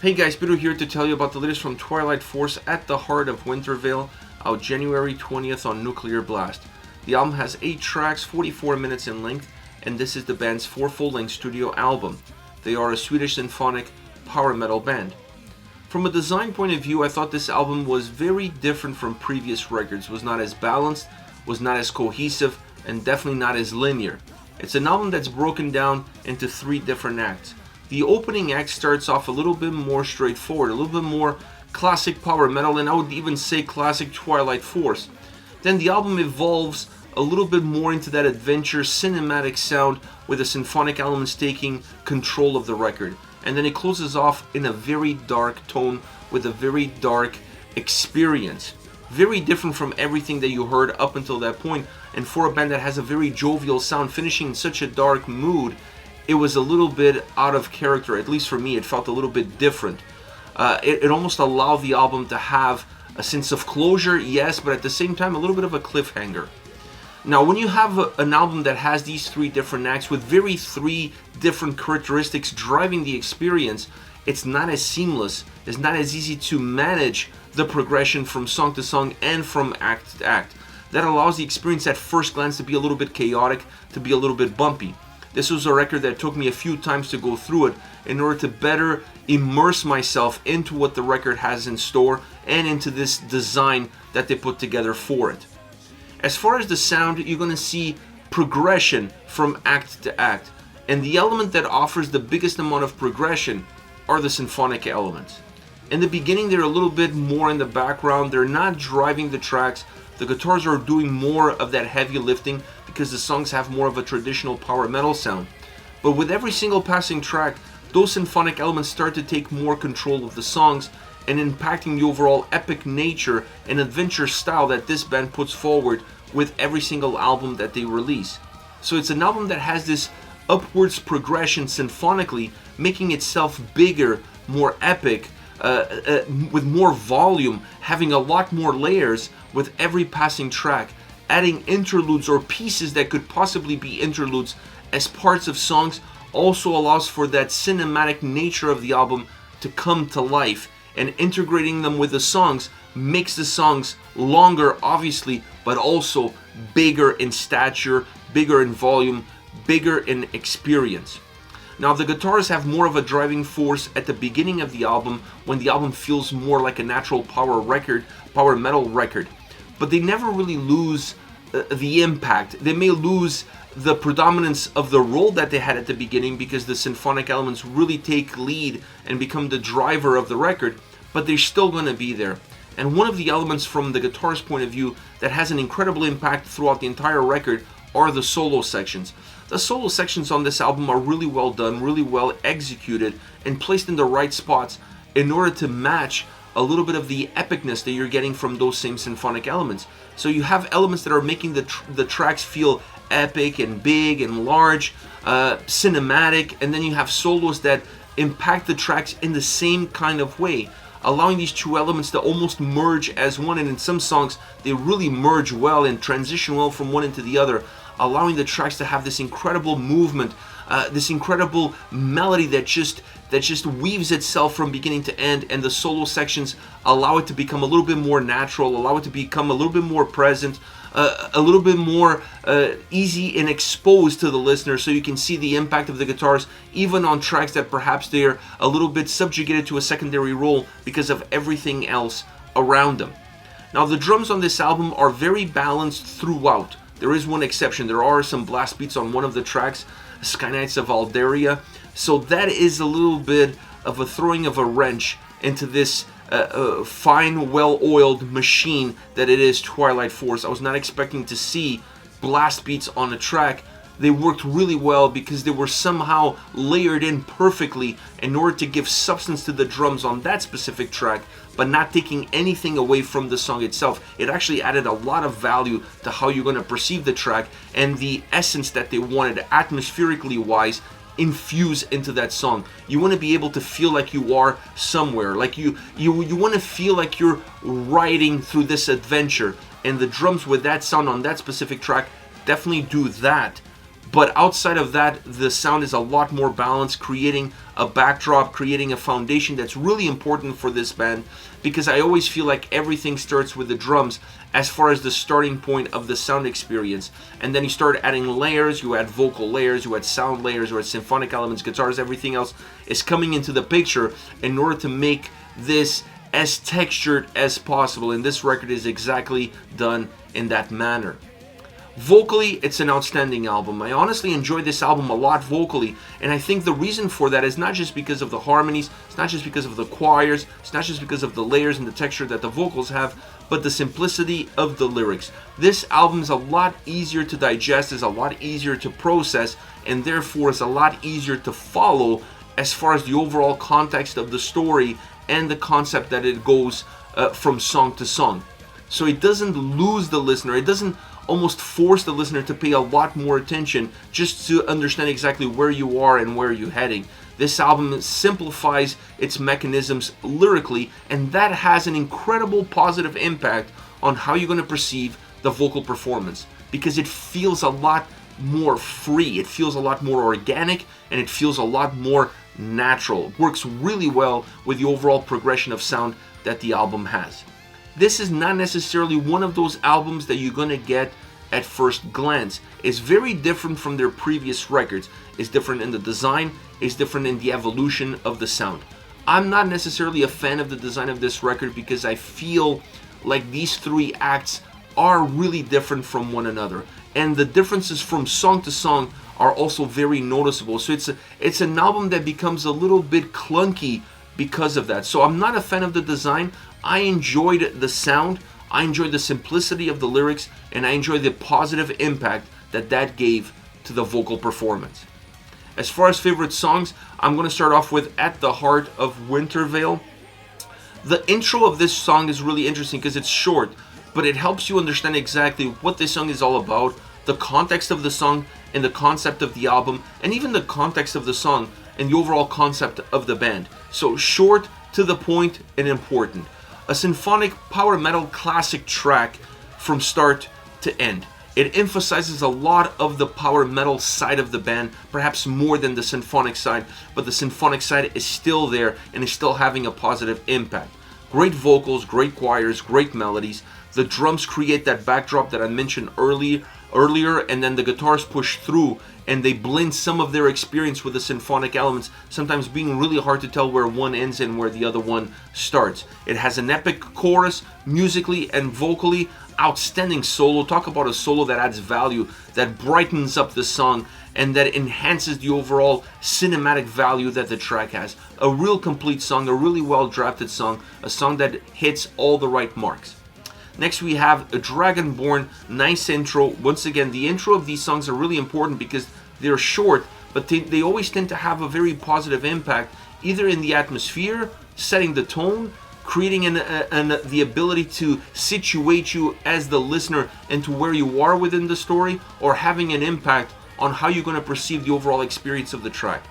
Hey guys, Bitter here to tell you about the latest from Twilight Force at the Heart of Wintervale, out January 20th on Nuclear Blast. The album has 8 tracks, 44 minutes in length, and this is the band's 4th full-length studio album. They are a Swedish symphonic power metal band. From a design point of view, I thought this album was very different from previous records. It was not as balanced, was not as cohesive, and definitely not as linear. It's an album that's broken down into 3 different acts. The opening act starts off a little bit more straightforward, a little bit more classic power metal, and I would even say classic Twilight Force. Then the album evolves a little bit more into that adventure cinematic sound with the symphonic elements taking control of the record. And then it closes off in a very dark tone with a very dark experience. Very different from everything that you heard up until that point. And for a band that has a very jovial sound, finishing in such a dark mood, it was a little bit out of character. At least for me, it felt a little bit different. It almost allowed the album to have a sense of closure, yes, but at the same time a little bit of a cliffhanger. Now, when you have an album that has these 3 different acts with 3 different characteristics driving the experience, it's not as seamless, it's not as easy to manage the progression from song to song and from act to act. That allows the experience at first glance to be a little bit chaotic, to be a little bit bumpy. This was a record that took me a few times to go through it in order to better immerse myself into what the record has in store and into this design that they put together for it. As far as the sound, you're going to see progression from act to act. And the element that offers the biggest amount of progression are the symphonic elements. In the beginning, they're a little bit more in the background. They're not driving the tracks. The guitars are doing more of that heavy lifting because the songs have more of a traditional power metal sound. But with every single passing track, those symphonic elements start to take more control of the songs and impacting the overall epic nature and adventure style that this band puts forward with every single album that they release. So it's an album that has this upwards progression symphonically, making itself bigger, more epic, with more volume, having a lot more layers with every passing track, adding interludes or pieces that could possibly be interludes as parts of songs also allows for that cinematic nature of the album to come to life, and integrating them with the songs makes the songs longer, obviously, but also bigger in stature, bigger in volume, bigger in experience. Now, the guitars have more of a driving force at the beginning of the album when the album feels more like a natural power metal record, but they never really lose the impact. They may lose the predominance of the role that they had at the beginning because the symphonic elements really take lead and become the driver of the record, but they're still going to be there. And one of the elements from the guitar's point of view that has an incredible impact throughout the entire record are the solo sections. The solo sections on this album are really well done, really well executed, and placed in the right spots in order to match a little bit of the epicness that you're getting from those same symphonic elements. So you have elements that are making the tracks feel epic and big and large, cinematic, and then you have solos that impact the tracks in the same kind of way, allowing these 2 elements to almost merge as one. And in some songs, they really merge well and transition well from one into the other, allowing the tracks to have this incredible movement, this incredible melody that just weaves itself from beginning to end. And the solo sections allow it to become a little bit more natural, allow it to become a little bit more present, a little bit more easy and exposed to the listener, so you can see the impact of the guitars even on tracks that perhaps they're a little bit subjugated to a secondary role because of everything else around them. Now, the drums on this album are very balanced throughout. There is one exception. There are some blast beats on one of the tracks, Sky Knights of Alderia, so that is a little bit of a throwing of a wrench into this fine, well-oiled machine that it is Twilight Force. I was not expecting to see blast beats on a track. They worked really well because they were somehow layered in perfectly in order to give substance to the drums on that specific track, but not taking anything away from the song itself. It actually added a lot of value to how you're going to perceive the track and the essence that they wanted, atmospherically wise, infuse into that song. You want to be able to feel like you are somewhere, like you want to feel like you're riding through this adventure, and the drums with that sound on that specific track definitely do that. But outside of that, the sound is a lot more balanced, creating a backdrop, creating a foundation that's really important for this band, because I always feel like everything starts with the drums as far as the starting point of the sound experience. And then you start adding layers, you add vocal layers, you add sound layers, you add symphonic elements, guitars, everything else is coming into the picture in order to make this as textured as possible. And this record is exactly done in that manner. Vocally, it's an outstanding album. I honestly enjoyed this album a lot vocally, and I think the reason for that is not just because of the harmonies, it's not just because of the choirs, it's not just because of the layers and the texture that the vocals have, but the simplicity of the lyrics. This album is a lot easier to digest, is a lot easier to process, and therefore is a lot easier to follow as far as the overall context of the story and the concept that it goes from song to song. So it doesn't lose the listener, it doesn't almost force the listener to pay a lot more attention just to understand exactly where you are and where you're heading. This album simplifies its mechanisms lyrically, and that has an incredible positive impact on how you're going to perceive the vocal performance, because it feels a lot more free, it feels a lot more organic, and it feels a lot more natural. It works really well with the overall progression of sound that the album has. This is not necessarily one of those albums that you're going to get at first glance. It's very different from their previous records. It's different in the design, it's different in the evolution of the sound. I'm not necessarily a fan of the design of this record because I feel like these three acts are really different from one another. And the differences from song to song are also very noticeable. So it's an album that becomes a little bit clunky because of that. So I'm not a fan of the design. I enjoyed the sound, I enjoyed the simplicity of the lyrics, and I enjoyed the positive impact that gave to the vocal performance. As far as favorite songs, I'm going to start off with At the Heart of Winter Veil. The intro of this song is really interesting because it's short, but it helps you understand exactly what this song is all about, the context of the song and the concept of the album, and even the context of the song and the overall concept of the band. So short, to the point, and important. A symphonic power metal classic track from start to end. It emphasizes a lot of the power metal side of the band, perhaps more than the symphonic side, but the symphonic side is still there and is still having a positive impact. Great vocals, great choirs, great melodies. The drums create that backdrop that I mentioned earlier, and then the guitars push through and they blend some of their experience with the symphonic elements, sometimes being really hard to tell where one ends and where the other one starts. It has an epic chorus, musically and vocally, outstanding solo. Talk about a solo that adds value, that brightens up the song, and that enhances the overall cinematic value that the track has. A real complete song, a really well drafted song, a song that hits all the right marks. Next we have a Dragonborn, nice intro. Once again, the intro of these songs are really important because they're short, but they always tend to have a very positive impact, either in the atmosphere, setting the tone, creating the ability to situate you as the listener into where you are within the story, or having an impact on how you're going to perceive the overall experience of the track.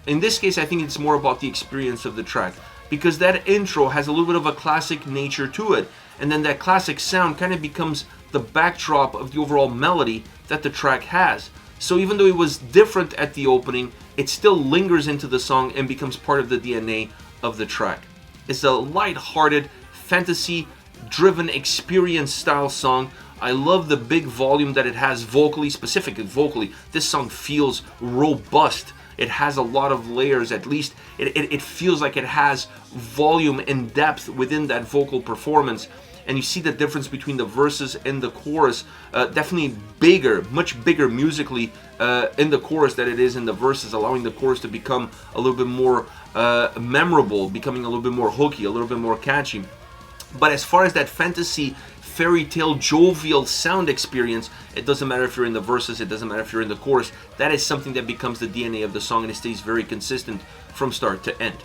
In this case, I think it's more about the experience of the track, because that intro has a little bit of a classic nature to it, and then that classic sound kind of becomes the backdrop of the overall melody that the track has. So even though it was different at the opening, it still lingers into the song and becomes part of the DNA of the track. It's a light-hearted, fantasy-driven experience style song. I love the big volume that it has vocally, specifically vocally. This song feels robust. It has a lot of layers, at least it feels like it has volume and depth within that vocal performance. And you see the difference between the verses and the chorus. Definitely bigger, much bigger musically in the chorus than it is in the verses, allowing the chorus to become a little bit more memorable, becoming a little bit more hooky, a little bit more catchy. But as far as that fantasy, fairy tale, jovial sound experience, it doesn't matter if you're in the verses, it doesn't matter if you're in the chorus. That is something that becomes the DNA of the song, and it stays very consistent from start to end.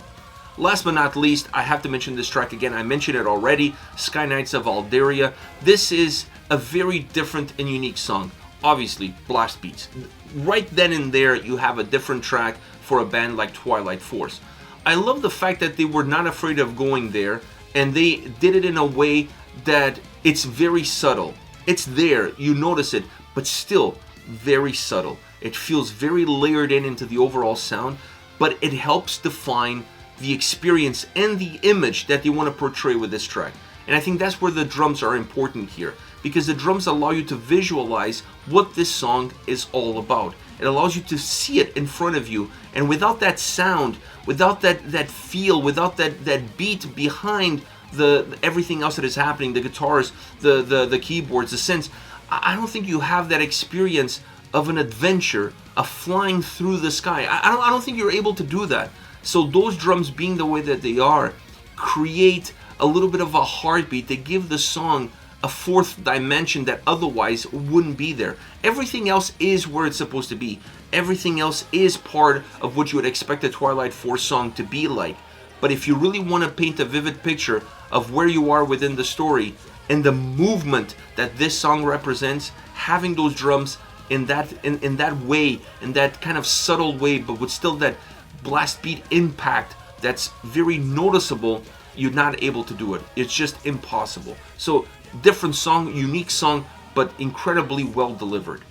Last but not least, I have to mention this track again. I mentioned it already, Sky Knights of Alderia. This is a very different and unique song. Obviously, blast beats. Right then and there, you have a different track for a band like Twilight Force. I love the fact that they were not afraid of going there, and they did it in a way that it's very subtle. It's there, you notice it, but still, very subtle. It feels very layered into the overall sound, but it helps define the experience and the image that they want to portray with this track. And I think that's where the drums are important here, because the drums allow you to visualize what this song is all about. It allows you to see it in front of you, and without that sound, without that feel, without that beat behind everything else that is happening, the guitars, the keyboards, the synths, I don't think you have that experience of an adventure, of flying through the sky. I don't think you're able to do that. So those drums being the way that they are create a little bit of a heartbeat. They give the song a fourth dimension that otherwise wouldn't be there. Everything else is where it's supposed to be. Everything else is part of what you would expect a Twilight Force song to be like. But if you really want to paint a vivid picture of where you are within the story and the movement that this song represents, having those drums in that way, in that kind of subtle way, but with still that blast beat impact that's very noticeable, you're not able to do it. It's just impossible. So different song, unique song, but incredibly well delivered.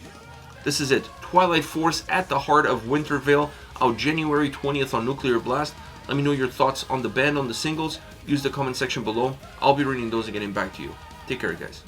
This is it. Twilight Force at the Heart of Winter Veil, out January 20th on Nuclear Blast. Let me know your thoughts on the band, on the singles. Use the comment section below. I'll be reading those and getting back to you. Take care, guys.